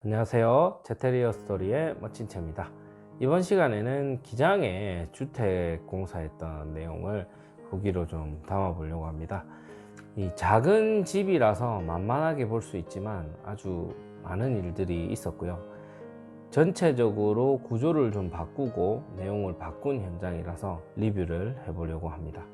안녕하세요. 제테리어 스토리의 멋진 채입니다. 이번 시간에는 기장에 주택 공사했던 내용을 후기로 좀 담아 보려고 합니다. 이 작은 집이라서 만만하게 볼 수 있지만 아주 많은 일들이 있었고요. 전체적으로 구조를 좀 바꾸고 내용을 바꾼 현장이라서 리뷰를 해보려고 합니다.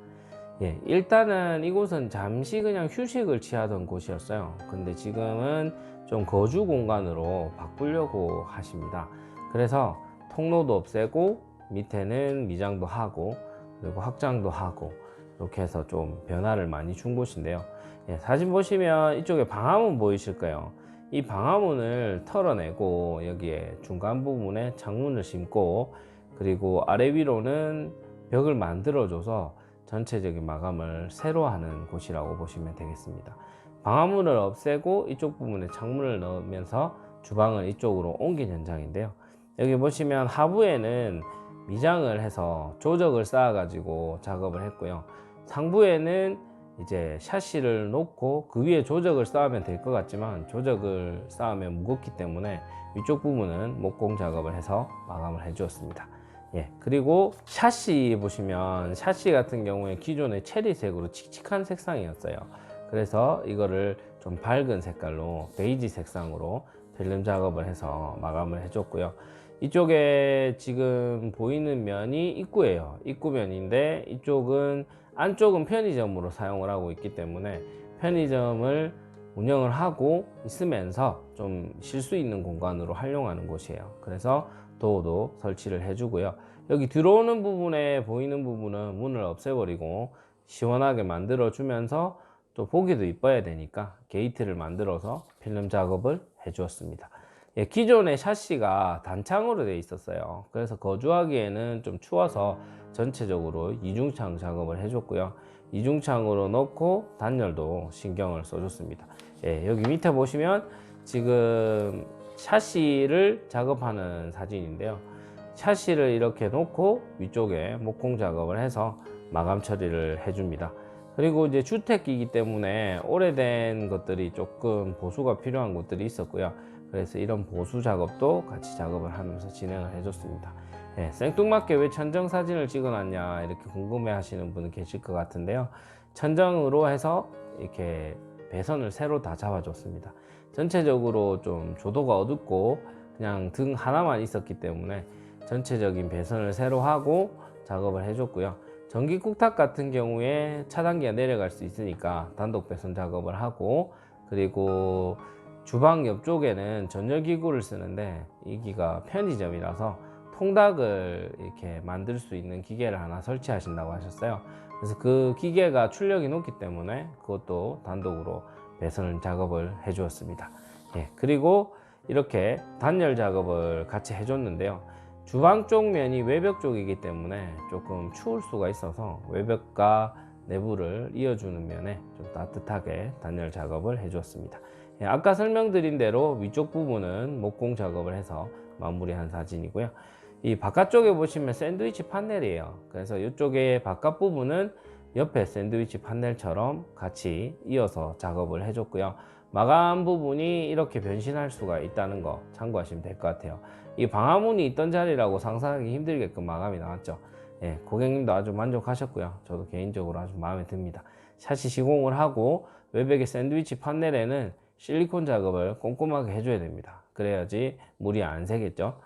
일단은 이곳은 잠시 그냥 휴식을 취하던 곳이었어요. 근데 지금은 좀 거주 공간으로 바꾸려고 하십니다. 그래서 통로도 없애고 밑에는 미장도 하고 그리고 확장도 하고 이렇게 해서 좀 변화를 많이 준 곳인데요. 사진 보시면 이쪽에 방화문 보이실 거예요. 이 방화문을 털어내고 여기에 중간 부분에 창문을 심고 그리고 아래 위로는 벽을 만들어줘서 전체적인 마감을 새로 하는 곳이라고 보시면 되겠습니다. 방화문을 없애고 이쪽 부분에 창문을 넣으면서 주방을 이쪽으로 옮긴 현장인데요. 여기 보시면 하부에는 미장을 해서 조적을 쌓아 가지고 작업을 했고요. 상부에는 이제 샤시를 놓고 그 위에 조적을 쌓으면 될 것 같지만 조적을 쌓으면 무겁기 때문에 위쪽 부분은 목공 작업을 해서 마감을 해 주었습니다. 그리고 샤시 보시면 샤시 같은 경우에 기존의 체리색으로 칙칙한 색상이었어요. 그래서 이거를 좀 밝은 색깔로 베이지 색상으로 필름 작업을 해서 마감을 해줬고요. 이쪽에 지금 보이는 면이 입구예요. 입구면인데 이쪽은 안쪽은 편의점으로 사용을 하고 있기 때문에 편의점을 운영을 하고 있으면서 좀 쉴 수 있는 공간으로 활용하는 곳이에요. 그래서 도어도 설치를 해주고요. 여기 들어오는 부분에 보이는 부분은 문을 없애버리고 시원하게 만들어 주면서 또 보기도 이뻐야 되니까 게이트를 만들어서 필름 작업을 해 주었습니다. 기존의 샤시가 단창으로 되어 있었어요. 그래서 거주하기에는 좀 추워서 전체적으로 이중창 작업을 해줬고요. 이중창으로 넣고 단열도 신경을 써줬습니다. 여기 밑에 보시면 지금 샤시를 작업하는 사진인데요. 샤시를 이렇게 놓고 위쪽에 목공 작업을 해서 마감 처리를 해줍니다. 그리고 이제 주택이기 때문에 오래된 것들이 조금 보수가 필요한 곳들이 있었고요. 그래서 이런 보수 작업도 같이 작업을 하면서 진행을 해줬습니다. 생뚱맞게 왜 천정 사진을 찍어놨냐 이렇게 궁금해 하시는 분이 계실 것 같은데요. 천정으로 해서 이렇게 배선을 새로 다 잡아줬습니다. 전체적으로 좀 조도가 어둡고 그냥 등 하나만 있었기 때문에 전체적인 배선을 새로 하고 작업을 해줬고요. 전기 쿡탑 같은 경우에 차단기가 내려갈 수 있으니까 단독 배선 작업을 하고 그리고 주방 옆쪽에는 전열기구를 쓰는데 이 기가 편의점이라서 통닭을 이렇게 만들 수 있는 기계를 하나 설치하신다고 하셨어요. 그래서 그 기계가 출력이 높기 때문에 그것도 단독으로 배선 작업을 해 주었습니다. 그리고 이렇게 단열 작업을 같이 해줬는데요. 주방 쪽 면이 외벽 쪽이기 때문에 조금 추울 수가 있어서 외벽과 내부를 이어주는 면에 좀 따뜻하게 단열 작업을 해 주었습니다. 아까 설명드린 대로 위쪽 부분은 목공 작업을 해서 마무리한 사진이고요. 이 바깥쪽에 보시면 샌드위치 판넬이에요. 그래서 이쪽에 바깥 부분은 옆에 샌드위치 판넬처럼 같이 이어서 작업을 해줬고요. 마감 부분이 이렇게 변신할 수가 있다는 거 참고하시면 될 것 같아요. 이 방화문이 있던 자리라고 상상하기 힘들게끔 마감이 나왔죠. 고객님도 아주 만족하셨고요. 저도 개인적으로 아주 마음에 듭니다. 샤시 시공을 하고 외벽의 샌드위치 판넬에는 실리콘 작업을 꼼꼼하게 해줘야 됩니다. 그래야지 물이 안 새겠죠.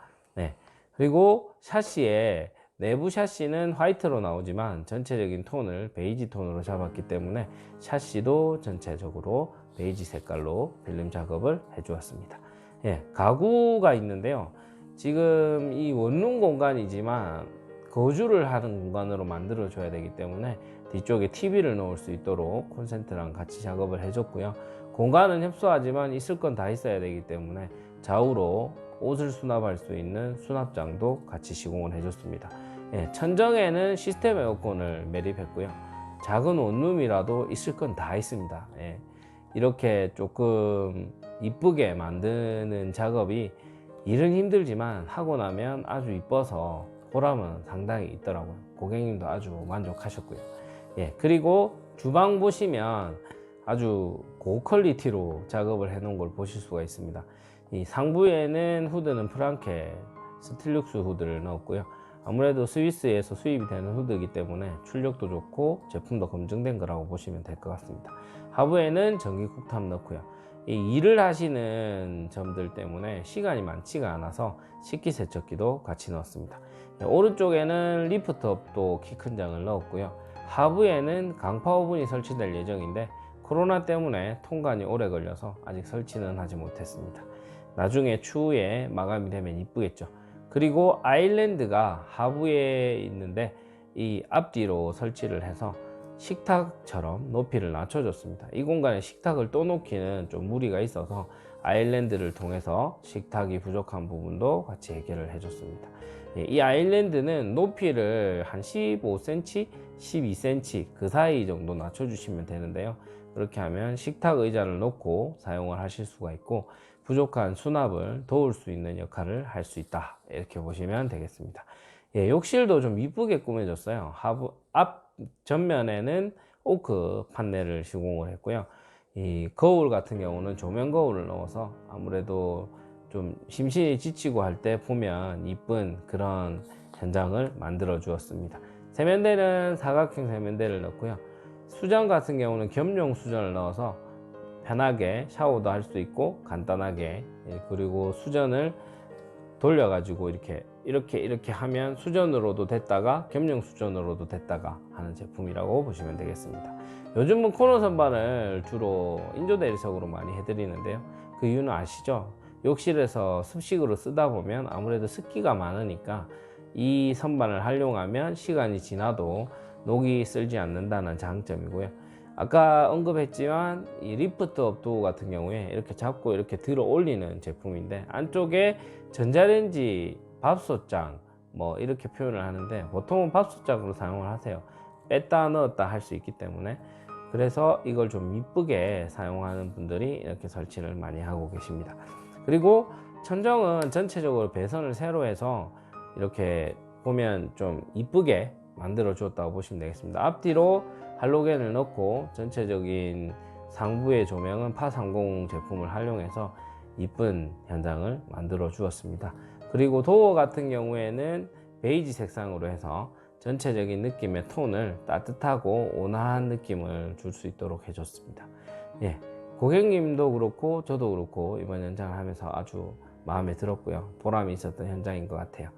그리고 샤시에 내부 샤시는 화이트로 나오지만 전체적인 톤을 베이지 톤으로 잡았기 때문에 샤시도 전체적으로 베이지 색깔로 필름 작업을 해 주었습니다. 가구가 있는데요. 지금 이 원룸 공간이지만 거주를 하는 공간으로 만들어 줘야 되기 때문에 뒤쪽에 TV를 놓을 수 있도록 콘센트랑 같이 작업을 해줬고요. 공간은 협소하지만 있을 건 다 있어야 되기 때문에 좌우로 옷을 수납할 수 있는 수납장도 같이 시공을 해줬습니다. 천정에는 시스템 에어컨을 매립했고요. 작은 원룸이라도 있을 건 다 있습니다. 이렇게 조금 이쁘게 만드는 작업이 일은 힘들지만 하고 나면 아주 이뻐서 보람은 상당히 있더라고요. 고객님도 아주 만족하셨고요. 그리고 주방 보시면 아주 고퀄리티로 작업을 해 놓은 걸 보실 수가 있습니다. 이 상부에는 후드는 프랑케 스틸룩스 후드를 넣었고요. 아무래도 스위스에서 수입이 되는 후드이기 때문에 출력도 좋고 제품도 검증된 거라고 보시면 될 것 같습니다. 하부에는 전기 쿡탑 넣고요. 이 일을 하시는 점들 때문에 시간이 많지가 않아서 식기세척기도 같이 넣었습니다. 오른쪽에는 리프트업도 키 큰 장을 넣었고요. 하부에는 강파 오븐이 설치될 예정인데 코로나 때문에 통관이 오래 걸려서 아직 설치는 하지 못했습니다. 나중에 추후에 마감이 되면 이쁘겠죠. 그리고 아일랜드가 하부에 있는데 이 앞뒤로 설치를 해서 식탁처럼 높이를 낮춰줬습니다. 이 공간에 식탁을 또 놓기는 좀 무리가 있어서 아일랜드를 통해서 식탁이 부족한 부분도 같이 해결을 해줬습니다. 이 아일랜드는 높이를 한 15cm, 12cm 그 사이 정도 낮춰주시면 되는데요. 그렇게 하면 식탁 의자를 놓고 사용을 하실 수가 있고 부족한 수납을 도울 수 있는 역할을 할 수 있다, 이렇게 보시면 되겠습니다. 욕실도 좀 이쁘게 꾸며졌어요. 앞 전면에는 오크 판넬을 시공을 했고요. 이 거울 같은 경우는 조명 거울을 넣어서 아무래도 좀 심신이 지치고 할 때 보면 이쁜 그런 현장을 만들어 주었습니다. 세면대는 사각형 세면대를 넣고요. 수전 같은 경우는 겸용 수전을 넣어서 편하게 샤워도 할 수 있고 간단하게, 그리고 수전을 돌려 가지고 이렇게 하면 수전으로도 됐다가 겸용 수전으로도 됐다가 하는 제품이라고 보시면 되겠습니다. 요즘은 코너 선반을 주로 인조 대리석으로 많이 해드리는데요. 그 이유는 아시죠? 욕실에서 습식으로 쓰다 보면 아무래도 습기가 많으니까 이 선반을 활용하면 시간이 지나도 녹이 쓸지 않는다는 장점이고요. 아까 언급했지만 이 리프트업 도어 같은 경우에 이렇게 잡고 이렇게 들어 올리는 제품인데 안쪽에 전자레인지 밥솥장 뭐 이렇게 표현을 하는데 보통은 밥솥장으로 사용을 하세요. 뺐다 넣었다 할 수 있기 때문에. 그래서 이걸 좀 이쁘게 사용하는 분들이 이렇게 설치를 많이 하고 계십니다. 그리고 천정은 전체적으로 배선을 세로 해서 이렇게 보면 좀 이쁘게 만들어 주었다고 보시면 되겠습니다. 앞뒤로 할로겐을 넣고 전체적인 상부의 조명은 파30 제품을 활용해서 이쁜 현장을 만들어 주었습니다. 그리고 도어 같은 경우에는 베이지 색상으로 해서 전체적인 느낌의 톤을 따뜻하고 온화한 느낌을 줄 수 있도록 해줬습니다. 고객님도 그렇고 저도 그렇고 이번 현장을 하면서 아주 마음에 들었고요. 보람이 있었던 현장인 것 같아요.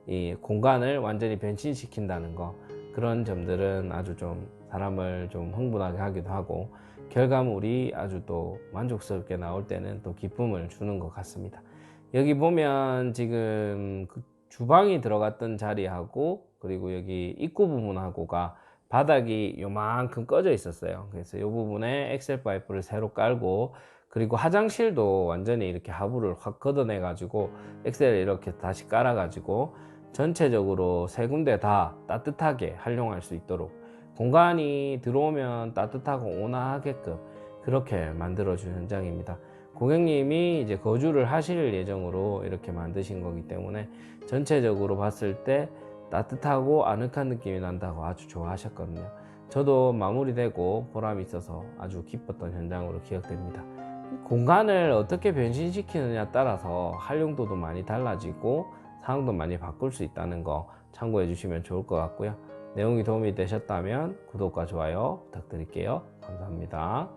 이 공간을 완전히 변신시킨다는 거, 그런 점들은 아주 좀 사람을 좀 흥분하게 하기도 하고 결과물이 아주 또 만족스럽게 나올 때는 또 기쁨을 주는 것 같습니다. 여기 보면 지금 그 주방이 들어갔던 자리하고 그리고 여기 입구 부분하고가 바닥이 요만큼 꺼져 있었어요. 그래서 이 부분에 엑셀 파이프를 새로 깔고 그리고 화장실도 완전히 이렇게 하부를 확 걷어내 가지고 엑셀을 이렇게 다시 깔아 가지고 전체적으로 세 군데 다 따뜻하게 활용할 수 있도록 공간이 들어오면 따뜻하고 온화하게끔 그렇게 만들어준 현장입니다. 고객님이 이제 거주를 하실 예정으로 이렇게 만드신 거기 때문에 전체적으로 봤을 때 따뜻하고 아늑한 느낌이 난다고 아주 좋아하셨거든요. 저도 마무리되고 보람이 있어서 아주 기뻤던 현장으로 기억됩니다. 공간을 어떻게 변신시키느냐에 따라서 활용도도 많이 달라지고 사항도 많이 바꿀 수 있다는 거 참고해 주시면 좋을 것 같고요. 내용이 도움이 되셨다면 구독과 좋아요 부탁드릴게요. 감사합니다.